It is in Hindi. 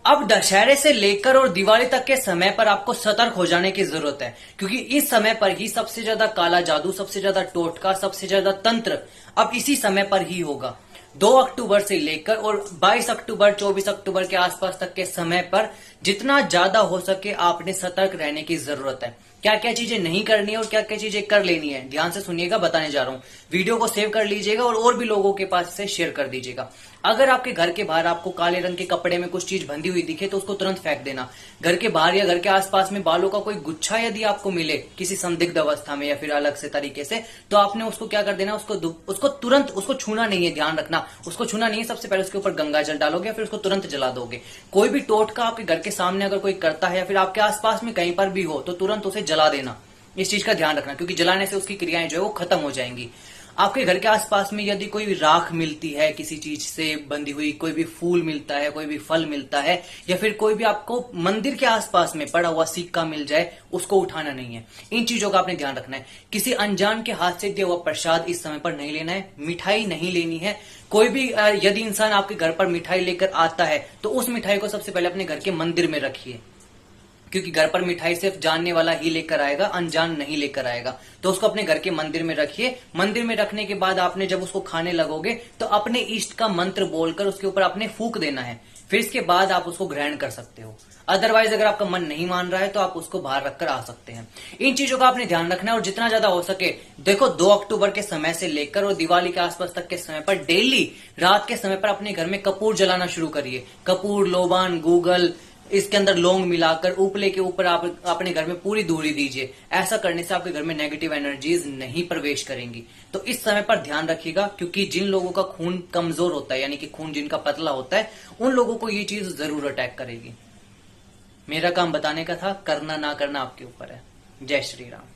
अब दशहरे से लेकर और दिवाली तक के समय पर आपको सतर्क हो जाने की जरूरत है, क्योंकि इस समय पर ही सबसे ज्यादा काला जादू, सबसे ज्यादा टोटका, सबसे ज्यादा तंत्र अब इसी समय पर ही होगा। 2 अक्टूबर से लेकर और 22 अक्टूबर 24 अक्टूबर के आसपास तक के समय पर जितना ज्यादा हो सके आपने सतर्क रहने की जरूरत है। क्या क्या चीजें नहीं करनी है और क्या क्या चीजें कर लेनी है, ध्यान से सुनिएगा, बताने जा रहा हूं। वीडियो को सेव कर लीजिएगा और भी लोगों के पास से शेयर कर दीजिएगा। अगर आपके घर के बाहर आपको काले रंग के कपड़े में कुछ चीज बंधी हुई दिखे तो उसको तुरंत फेंक देना। घर के बाहर या घर के आसपास में बालों का कोई गुच्छा यदि आपको मिले किसी संदिग्ध अवस्था में या फिर अलग से तरीके से, तो आपने उसको क्या कर देना, उसको तुरंत उसको छूना नहीं है, ध्यान रखना, उसको छूना नहीं है। सबसे पहले उसके ऊपर गंगा जल डालोगे, फिर उसको तुरंत जला दोगे। कोई भी टोटका आपके घर के सामने अगर कोई करता है या फिर आपके आसपास में कहीं पर भी हो तो तुरंत उसे जला देना। इस चीज का ध्यान रखना, क्योंकि जलाने से उसकी क्रियाएं जो है वो खत्म हो जाएंगी। आपके घर के आसपास में यदि कोई राख मिलती है, किसी चीज से बंधी हुई, कोई भी फूल मिलता है, कोई भी फल मिलता है, या फिर कोई भी आपको मंदिर के आसपास में पड़ा हुआ सिक्का मिल जाए, उसको उठाना नहीं है। इन चीजों का आपने ध्यान रखना है। किसी अनजान के हाथ से दिया हुआ प्रसाद इस समय पर नहीं लेना है। मिठाई नहीं लेनी है। कोई भी यदि इंसान आपके घर पर मिठाई लेकर आता है तो उस मिठाई को सबसे पहले अपने घर के मंदिर में रखिए, क्योंकि घर पर मिठाई सिर्फ जानने वाला ही लेकर आएगा, अनजान नहीं लेकर आएगा। तो उसको अपने घर के मंदिर में रखिए। मंदिर में रखने के बाद आपने जब उसको खाने लगोगे तो अपने इष्ट का मंत्र बोलकर उसके ऊपर आपने फूंक देना है। फिर इसके बाद आप उसको ग्रहण कर सकते हो। अदरवाइज अगर आपका मन नहीं मान रहा है तो आप उसको बाहर रखकर आ सकते हैं। इन चीजों का आपने ध्यान रखना है और जितना ज्यादा हो सके, देखो 2 अक्टूबर के समय से लेकर और दिवाली के आसपास तक के समय पर डेली रात के समय पर अपने घर में कपूर जलाना शुरू करिए। कपूर, लोबान, गूगल, इसके अंदर लौंग मिलाकर उपले के ऊपर आप अपने घर में पूरी धूरी दीजिए। ऐसा करने से आपके घर में नेगेटिव एनर्जीज नहीं प्रवेश करेंगी। तो इस समय पर ध्यान रखिएगा, क्योंकि जिन लोगों का खून कमजोर होता है, यानी कि खून जिनका पतला होता है, उन लोगों को ये चीज जरूर अटैक करेगी। मेरा काम बताने का था, करना ना करना आपके ऊपर है। जय श्री राम।